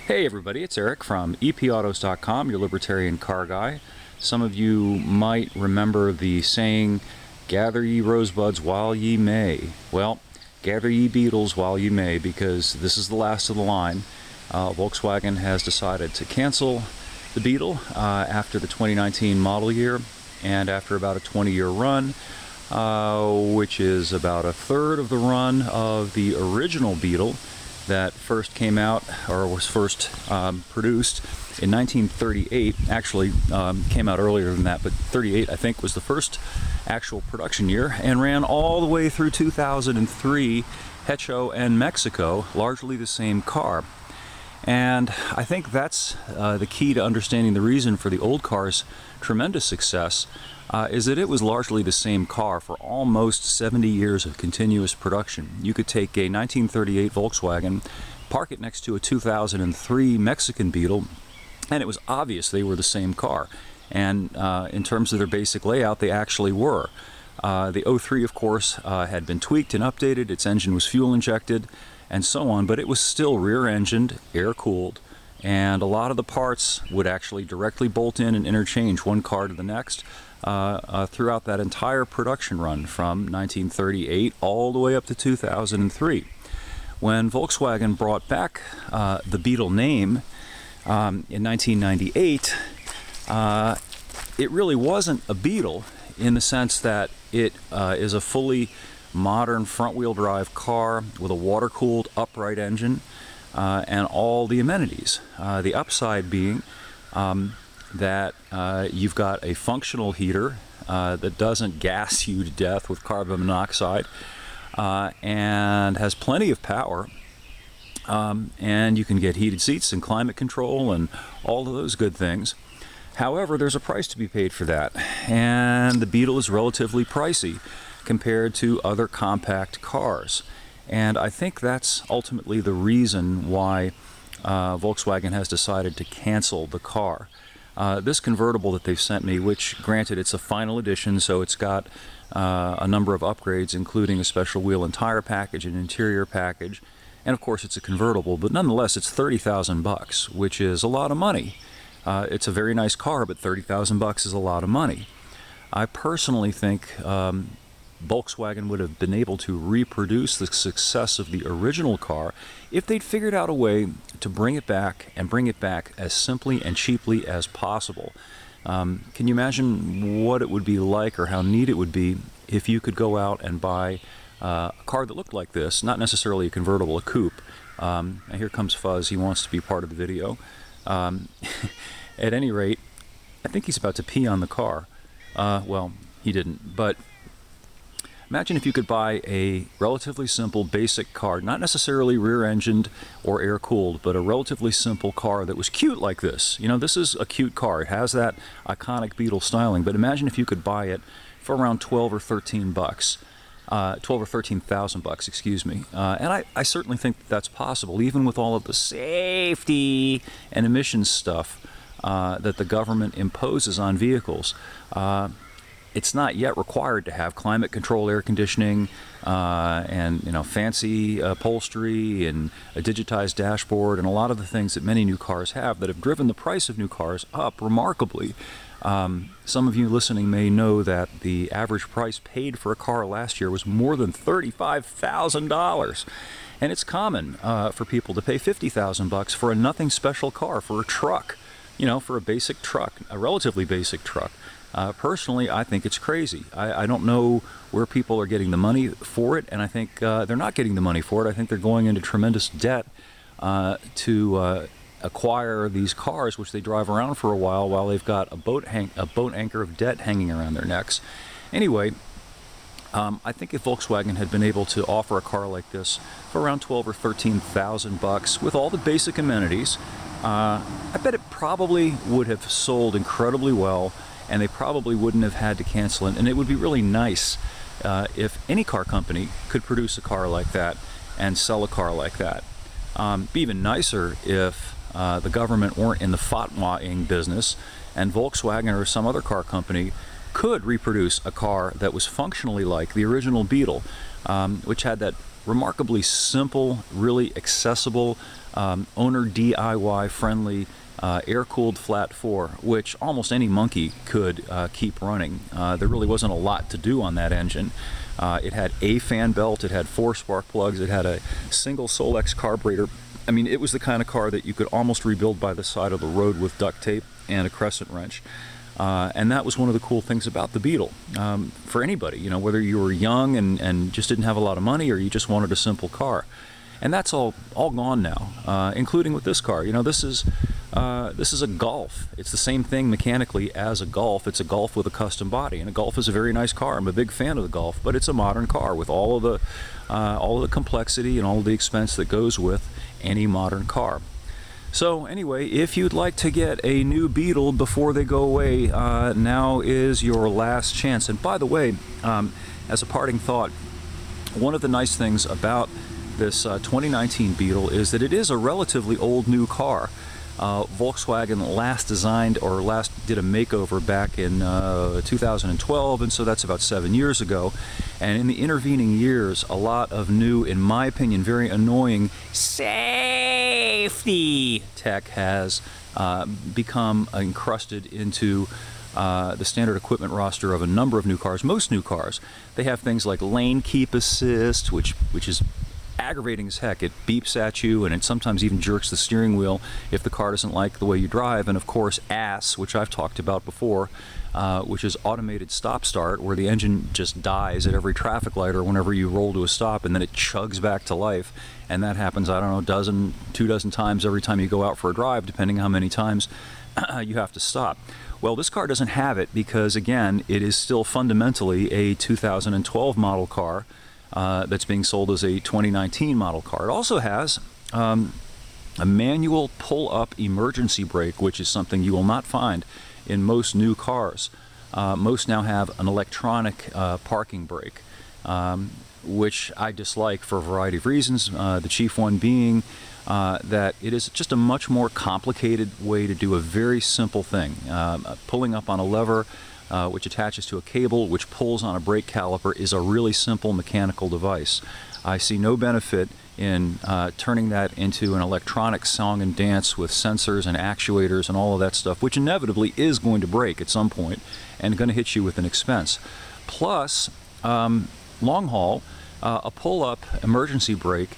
Hey everybody, it's Eric from epautos.com, your libertarian car guy. Some of you might remember the saying, gather ye rosebuds while ye may. Well, gather ye Beetles while ye may, because this is the last of the line. Volkswagen has decided to cancel the Beetle after the 2019 model year and after about a 20-year run, which is about a third of the run of the original Beetle that first came out, or was first produced in 1938. Actually came out earlier than that, but 38 I think was the first actual production year, and ran all the way through 2003, Hecho and Mexico, largely the same car. And I think that's the key to understanding the reason for the old car's tremendous success, is that it was largely the same car for almost 70 years of continuous production. You could take a 1938 Volkswagen, park it next to a 2003 Mexican Beetle, and it was obvious they were the same car. And in terms of their basic layout, they actually were. The 03, of course, had been tweaked and updated. Its engine was fuel injected and so on, but it was still rear-engined, air-cooled, and a lot of the parts would actually directly bolt in and interchange one car to the next throughout that entire production run from 1938 all the way up to 2003. When Volkswagen brought back the Beetle name in 1998, it really wasn't a Beetle in the sense that it is a fully modern front-wheel drive car with a water-cooled upright engine and all the amenities. The upside being that you've got a functional heater that doesn't gas you to death with carbon monoxide and has plenty of power, and you can get heated seats and climate control and all of those good things. However, there's a price to be paid for that, and the Beetle is relatively pricey compared to other compact cars. And I think that's ultimately the reason why Volkswagen has decided to cancel the car. This convertible that they've sent me, which granted it's a final edition, so it's got a number of upgrades, including a special wheel and tire package, an interior package, and of course it's a convertible, but nonetheless it's 30,000 bucks, which is a lot of money. It's a very nice car, but 30,000 bucks is a lot of money. I personally think Volkswagen would have been able to reproduce the success of the original car if they'd figured out a way to bring it back, and bring it back as simply and cheaply as possible. Can you imagine what it would be like, or how neat it would be, if you could go out and buy a car that looked like this, not necessarily a convertible, a coupe. And here comes Fuzz, he wants to be part of the video. At any rate, I think he's about to pee on the car. Well, he didn't, but imagine if you could buy a relatively simple, basic car, not necessarily rear-engined or air-cooled, but a relatively simple car that was cute like this. You know, this is a cute car. It has that iconic Beetle styling, but imagine if you could buy it for around 12 or 13 bucks. 12 or 13,000 bucks, excuse me. And I certainly think that's possible, even with all of the safety and emissions stuff that the government imposes on vehicles. It's not yet required to have climate control air conditioning and fancy upholstery and a digitized dashboard and a lot of the things that many new cars have that have driven the price of new cars up remarkably. Some of you listening may know that the average price paid for a car last year was more than $35,000. And it's common for people to pay 50,000 bucks for a nothing special car, for a truck, for a basic truck, a relatively basic truck. Personally, I think it's crazy. I don't know where people are getting the money for it, and I think they're not getting the money for it. I think they're going into tremendous debt to acquire these cars, which they drive around for a while they've got a boat anchor of debt hanging around their necks. Anyway, I think if Volkswagen had been able to offer a car like this for around 12 or 13,000 bucks with all the basic amenities, I bet it probably would have sold incredibly well, and they probably wouldn't have had to cancel it. And it would be really nice if any car company could produce a car like that and sell a car like that. Be even nicer if the government weren't in the fatwaing business, and Volkswagen or some other car company could reproduce a car that was functionally like the original Beetle, which had that remarkably simple, really accessible owner DIY friendly air-cooled flat 4, which almost any monkey could keep running. There really wasn't a lot to do on that engine. It had a fan belt, it had 4 spark plugs, it had a single Solex carburetor. I mean, it was the kind of car that you could almost rebuild by the side of the road with duct tape and a crescent wrench. And that was one of the cool things about the Beetle. For anybody, you know, whether you were young and just didn't have a lot of money, or you just wanted a simple car. And that's all gone now, including with this car. You know, this is a Golf. It's the same thing mechanically as a Golf. It's a Golf with a custom body, and a Golf is a very nice car. I'm a big fan of the Golf, but it's a modern car with all of the complexity and all of the expense that goes with any modern car. So anyway, if you'd like to get a new Beetle before they go away, now is your last chance. And by the way, as a parting thought, one of the nice things about this 2019 Beetle is that it is a relatively old new car. Volkswagen last did a makeover back in 2012, and so that's about 7 years ago. And in the intervening years, a lot of new, in my opinion, very annoying safety tech has become encrusted into the standard equipment roster of a number of new cars. Most new cars, they have things like lane keep assist, which is aggravating as heck. It beeps at you, and it sometimes even jerks the steering wheel if the car doesn't like the way you drive. And of course, ASS, which I've talked about before, which is automated stop-start, where the engine just dies at every traffic light or whenever you roll to a stop, and then it chugs back to life. And that happens, I don't know, 2 dozen times every time you go out for a drive, depending how many times you have to stop. Well, this car doesn't have it because, again, it is still fundamentally a 2012 model car that's being sold as a 2019 model car. It also has a manual pull-up emergency brake, which is something you will not find in most new cars. Most now have an electronic parking brake, which I dislike for a variety of reasons, the chief one being that it is just a much more complicated way to do a very simple thing. Pulling up on a lever which attaches to a cable which pulls on a brake caliper is a really simple mechanical device. I see no benefit in turning that into an electronic song and dance with sensors and actuators and all of that stuff, which inevitably is going to break at some point and going to hit you with an expense. Plus, long haul, a pull-up emergency brake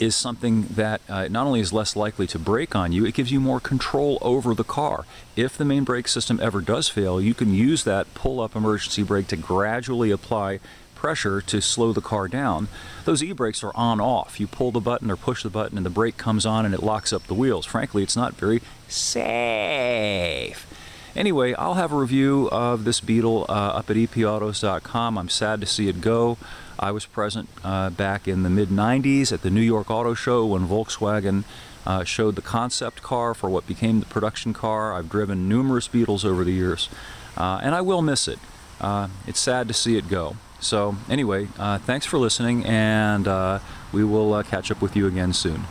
is something that not only is less likely to break on you, it gives you more control over the car. If the main brake system ever does fail, you can use that pull-up emergency brake to gradually apply pressure to slow the car down. Those e-brakes are on-off. You pull the button or push the button and the brake comes on and it locks up the wheels. Frankly, it's not very safe. Anyway, I'll have a review of this Beetle up at epautos.com. I'm sad to see it go. I was present back in the mid-90s at the New York Auto Show when Volkswagen showed the concept car for what became the production car. I've driven numerous Beetles over the years, and I will miss it. It's sad to see it go. So anyway, thanks for listening, and we will catch up with you again soon.